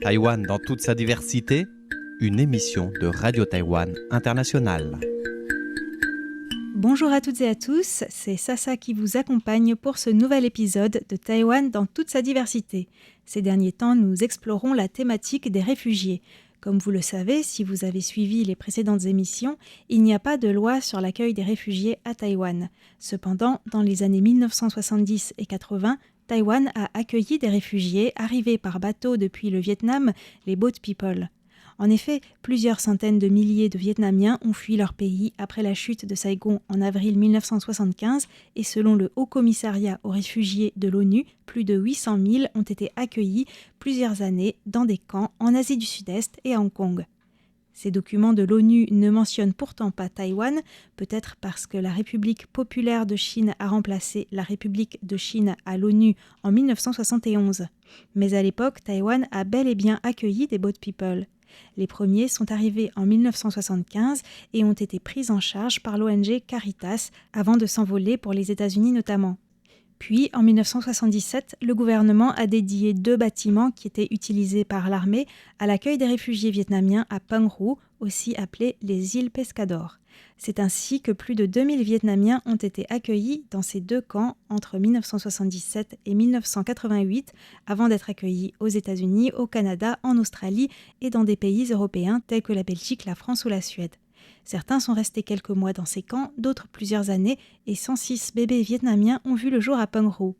Taïwan dans toute sa diversité, une émission de Radio Taïwan International. Bonjour à toutes et à tous, c'est Sasa qui vous accompagne pour ce nouvel épisode de Taïwan dans toute sa diversité. Ces derniers temps, nous explorons la thématique des réfugiés. Comme vous le savez, si vous avez suivi les précédentes émissions, il n'y a pas de loi sur l'accueil des réfugiés à Taïwan. Cependant, dans les années 1970 et 80, Taïwan a accueilli des réfugiés arrivés par bateau depuis le Vietnam, les Boat People. En effet, plusieurs centaines de milliers de Vietnamiens ont fui leur pays après la chute de Saigon en avril 1975 et selon le Haut Commissariat aux réfugiés de l'ONU, plus de 800 000 ont été accueillis plusieurs années dans des camps en Asie du Sud-Est et à Hong Kong. Ces documents de l'ONU ne mentionnent pourtant pas Taïwan, peut-être parce que la République populaire de Chine a remplacé la République de Chine à l'ONU en 1971. Mais à l'époque, Taïwan a bel et bien accueilli des Boat People. Les premiers sont arrivés en 1975 et ont été pris en charge par l'ONG Caritas avant de s'envoler pour les États-Unis notamment. Puis, en 1977, le gouvernement a dédié 2 bâtiments qui étaient utilisés par l'armée à l'accueil des réfugiés vietnamiens à Pang Ru, aussi appelées les îles Pescador. C'est ainsi que plus de 2000 Vietnamiens ont été accueillis dans ces 2 camps entre 1977 et 1988, avant d'être accueillis aux États-Unis, au Canada, en Australie et dans des pays européens tels que la Belgique, la France ou la Suède. Certains sont restés quelques mois dans ces camps, d'autres plusieurs années, et 106 bébés vietnamiens ont vu le jour à Pang Ru.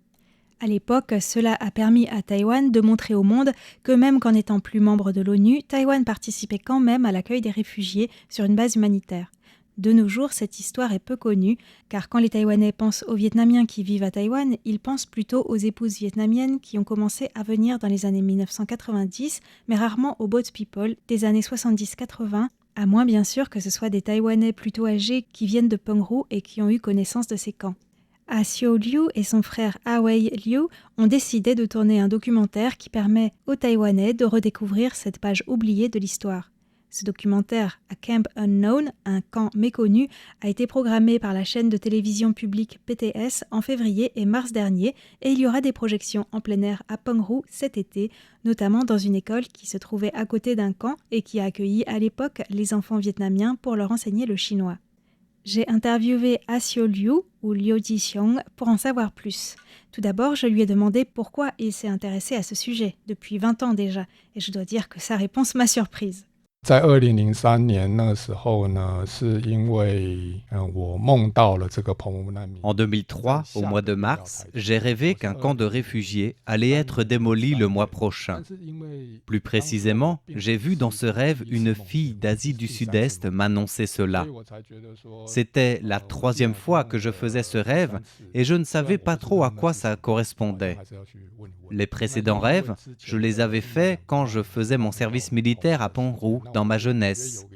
À l'époque, cela a permis à Taïwan de montrer au monde que même qu'en n'étant plus membre de l'ONU, Taïwan participait quand même à l'accueil des réfugiés sur une base humanitaire. De nos jours, cette histoire est peu connue, car quand les Taïwanais pensent aux Vietnamiens qui vivent à Taïwan, ils pensent plutôt aux épouses vietnamiennes qui ont commencé à venir dans les années 1990, mais rarement aux Boat People des années 70-80, à moins bien sûr que ce soit des Taïwanais plutôt âgés qui viennent de Pang Ru et qui ont eu connaissance de ces camps. Ah Sio Liu et son frère Ah Wei Liu ont décidé de tourner un documentaire qui permet aux Taïwanais de redécouvrir cette page oubliée de l'histoire. Ce documentaire, A Camp Unknown, un camp méconnu, a été programmé par la chaîne de télévision publique PTS en février et mars dernier et il y aura des projections en plein air à Pang Ru cet été, notamment dans une école qui se trouvait à côté d'un camp et qui a accueilli à l'époque les enfants vietnamiens pour leur enseigner le chinois. J'ai interviewé Ah Sio Liu, ou Liu Jixiong, pour en savoir plus. Tout d'abord, je lui ai demandé pourquoi il s'est intéressé à ce sujet, depuis 20 ans déjà, et je dois dire que sa réponse m'a surprise. 在2003年那个时候呢，是因为我梦到了这个澎湖难民。 En 2003, au mois de mars, j'ai rêvé qu'un camp de réfugiés allait être démoli le mois prochain. Plus précisément, j'ai vu dans ce rêve une fille d'Asie du Sud-Est m'annoncer cela. C'était la 3e fois que je faisais ce rêve et je ne savais pas trop à quoi ça correspondait. Les précédents rêves, je les avais faits quand je faisais mon service militaire à Pang Ru dans ma jeunesse.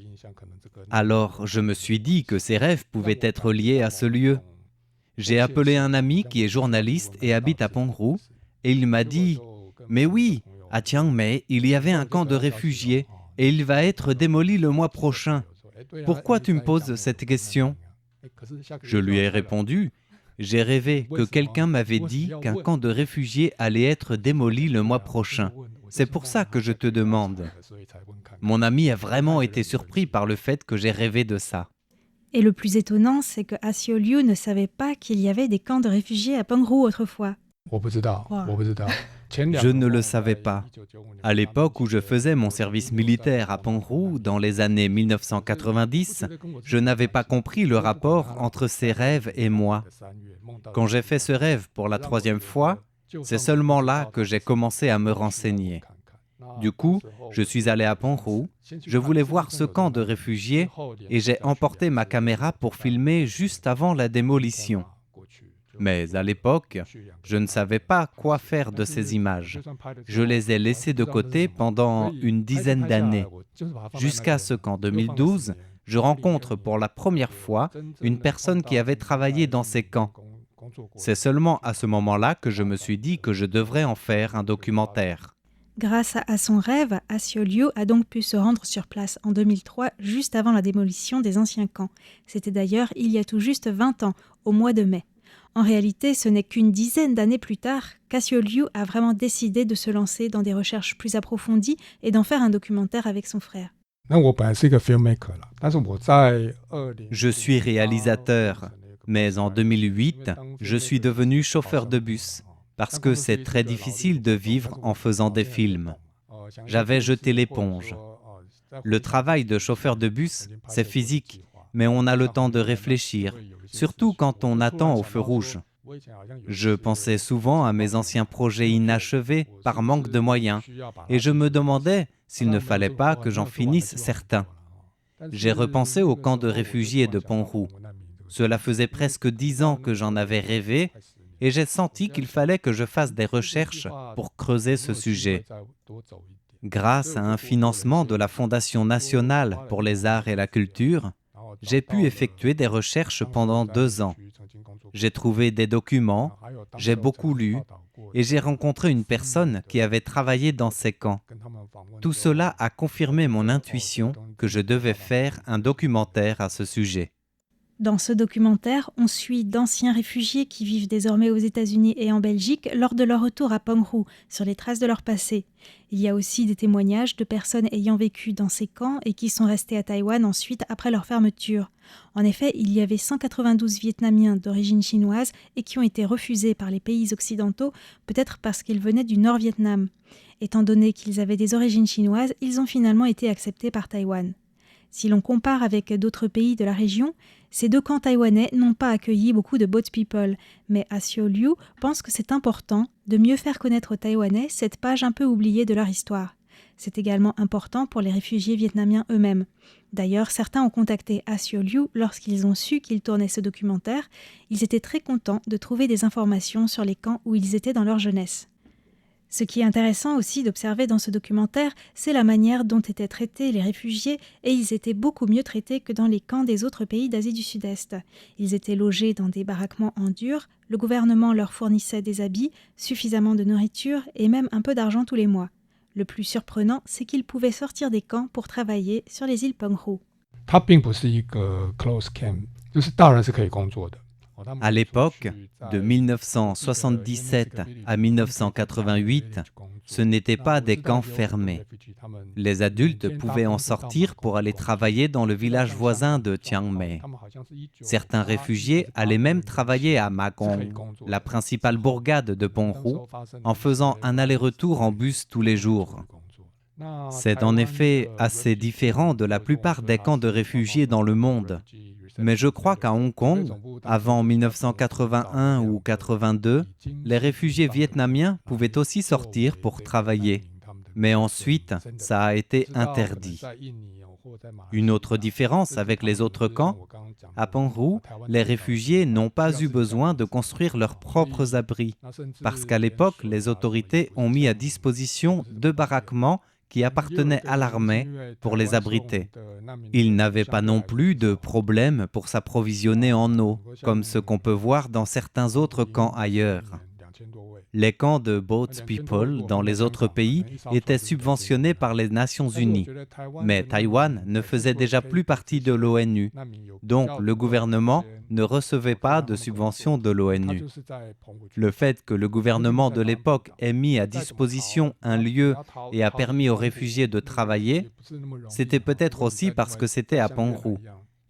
Alors, je me suis dit que ces rêves pouvaient être liés à ce lieu. J'ai appelé un ami qui est journaliste et habite à Pang Ru et il m'a dit « Mais oui, à Chiang Mai, il y avait un camp de réfugiés et il va être démoli le mois prochain. Pourquoi tu me poses cette question ?» Je lui ai répondu « J'ai rêvé que quelqu'un m'avait dit qu'un camp de réfugiés allait être démoli le mois prochain. C'est pour ça que je te demande. » Mon ami a vraiment été surpris par le fait que j'ai rêvé de ça. Et le plus étonnant, c'est que Ah Sio Liu ne savait pas qu'il y avait des camps de réfugiés à Pang Ru autrefois. Je ne le savais pas. À l'époque où je faisais mon service militaire à Pang Ru, dans les années 1990, je n'avais pas compris le rapport entre ces rêves et moi. Quand j'ai fait ce rêve pour la 3e fois, c'est seulement là que j'ai commencé à me renseigner. Du coup, je suis allé à Pang Ru, je voulais voir ce camp de réfugiés et j'ai emporté ma caméra pour filmer juste avant la démolition. Mais à l'époque, je ne savais pas quoi faire de ces images. Je les ai laissées de côté pendant une dizaine d'années, jusqu'à ce qu'en 2012, je rencontre pour la première fois une personne qui avait travaillé dans ces camps. C'est seulement à ce moment-là que je me suis dit que je devrais en faire un documentaire. Grâce à son rêve, Ah Sio Liu a donc pu se rendre sur place en 2003, juste avant la démolition des anciens camps. C'était d'ailleurs il y a tout juste 20 ans, au mois de mai. En réalité, ce n'est qu'une dizaine d'années plus tard qu'Assio Liu a vraiment décidé de se lancer dans des recherches plus approfondies et d'en faire un documentaire avec son frère. Je suis réalisateur, mais en 2008, je suis devenu chauffeur de bus parce que c'est très difficile de vivre en faisant des films. J'avais jeté l'éponge. Le travail de chauffeur de bus, c'est physique, mais on a le temps de réfléchir, surtout quand on attend au feu rouge. Je pensais souvent à mes anciens projets inachevés par manque de moyens, et je me demandais s'il ne fallait pas que j'en finisse certains. J'ai repensé au camp de réfugiés de Penghu. Cela faisait presque 10 ans que j'en avais rêvé, et j'ai senti qu'il fallait que je fasse des recherches pour creuser ce sujet. Grâce à un financement de la Fondation nationale pour les arts et la culture, j'ai pu effectuer des recherches pendant 2 ans. J'ai trouvé des documents, j'ai beaucoup lu et j'ai rencontré une personne qui avait travaillé dans ces camps. Tout cela a confirmé mon intuition que je devais faire un documentaire à ce sujet. Dans ce documentaire, on suit d'anciens réfugiés qui vivent désormais aux États-Unis et en Belgique lors de leur retour à Penghu, sur les traces de leur passé. Il y a aussi des témoignages de personnes ayant vécu dans ces camps et qui sont restées à Taïwan ensuite après leur fermeture. En effet, il y avait 192 Vietnamiens d'origine chinoise et qui ont été refusés par les pays occidentaux, peut-être parce qu'ils venaient du Nord-Vietnam. Étant donné qu'ils avaient des origines chinoises, ils ont finalement été acceptés par Taïwan. Si l'on compare avec d'autres pays de la région, ces 2 camps taïwanais n'ont pas accueilli beaucoup de boat people, mais Assio Liu pense que c'est important de mieux faire connaître aux Taïwanais cette page un peu oubliée de leur histoire. C'est également important pour les réfugiés vietnamiens eux-mêmes. D'ailleurs, certains ont contacté Assio Liu lorsqu'ils ont su qu'il tournait ce documentaire. Ils étaient très contents de trouver des informations sur les camps où ils étaient dans leur jeunesse. Ce qui est intéressant aussi d'observer dans ce documentaire, c'est la manière dont étaient traités les réfugiés, et ils étaient beaucoup mieux traités que dans les camps des autres pays d'Asie du Sud-Est. Ils étaient logés dans des baraquements en dur, le gouvernement leur fournissait des habits, suffisamment de nourriture et même un peu d'argent tous les mois. Le plus surprenant, c'est qu'ils pouvaient sortir des camps pour travailler sur les îles Penghu. À l'époque, de 1977 à 1988, ce n'étaient pas des camps fermés. Les adultes pouvaient en sortir pour aller travailler dans le village voisin de Chiang Mai. Certains réfugiés allaient même travailler à Ma Gong, la principale bourgade de Penghu, en faisant un aller-retour en bus tous les jours. C'est en effet assez différent de la plupart des camps de réfugiés dans le monde. Mais je crois qu'à Hong Kong, avant 1981 ou 82, les réfugiés vietnamiens pouvaient aussi sortir pour travailler. Mais ensuite, ça a été interdit. Une autre différence avec les autres camps, à Penghu, les réfugiés n'ont pas eu besoin de construire leurs propres abris, parce qu'à l'époque, les autorités ont mis à disposition 2 baraquements qui appartenaient à l'armée pour les abriter. Ils n'avaient pas non plus de problème pour s'approvisionner en eau, comme ce qu'on peut voir dans certains autres camps ailleurs. Les camps de boat people dans les autres pays étaient subventionnés par les Nations Unies, mais Taïwan ne faisait déjà plus partie de l'ONU, donc le gouvernement ne recevait pas de subventions de l'ONU. Le fait que le gouvernement de l'époque ait mis à disposition un lieu et a permis aux réfugiés de travailler, c'était peut-être aussi parce que c'était à Penghu.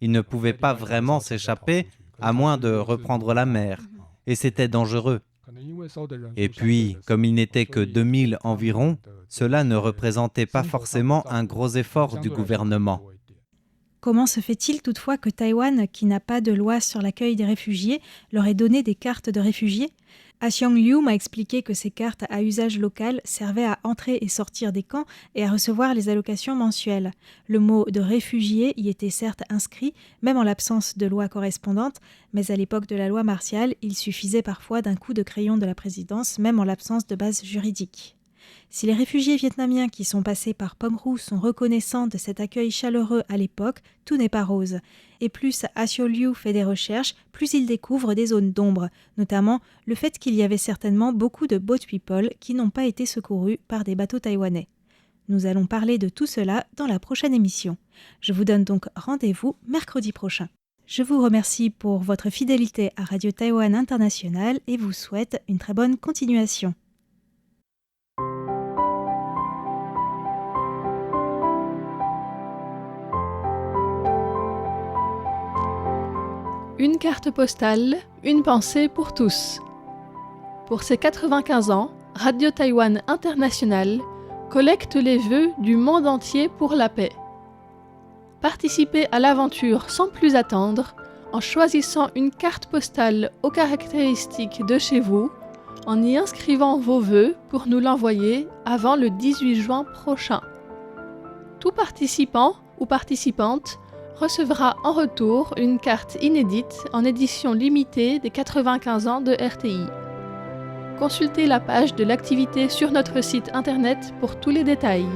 Ils ne pouvaient pas vraiment s'échapper à moins de reprendre la mer, et c'était dangereux. Et puis, comme il n'était que 2000 environ, cela ne représentait pas forcément un gros effort du gouvernement. Comment se fait-il toutefois que Taïwan, qui n'a pas de loi sur l'accueil des réfugiés, leur ait donné des cartes de réfugiés ? Assiong Liu m'a expliqué que ces cartes à usage local servaient à entrer et sortir des camps et à recevoir les allocations mensuelles. Le mot de réfugié y était certes inscrit, même en l'absence de loi correspondante, mais à l'époque de la loi martiale, il suffisait parfois d'un coup de crayon de la présidence, même en l'absence de base juridique. Si les réfugiés vietnamiens qui sont passés par Penghu sont reconnaissants de cet accueil chaleureux à l'époque, tout n'est pas rose. Et plus Assio Liu fait des recherches, plus il découvre des zones d'ombre, notamment le fait qu'il y avait certainement beaucoup de boat people qui n'ont pas été secourus par des bateaux taïwanais. Nous allons parler de tout cela dans la prochaine émission. Je vous donne donc rendez-vous mercredi prochain. Je vous remercie pour votre fidélité à Radio Taïwan International et vous souhaite une très bonne continuation. Une carte postale, une pensée pour tous. Pour ses 95 ans, Radio Taïwan International collecte les vœux du monde entier pour la paix. Participez à l'aventure sans plus attendre en choisissant une carte postale aux caractéristiques de chez vous, en y inscrivant vos vœux pour nous l'envoyer avant le 18 juin prochain. Tout participant ou participante recevra en retour une carte inédite en édition limitée des 95 ans de RTI. Consultez la page de l'activité sur notre site internet pour tous les détails.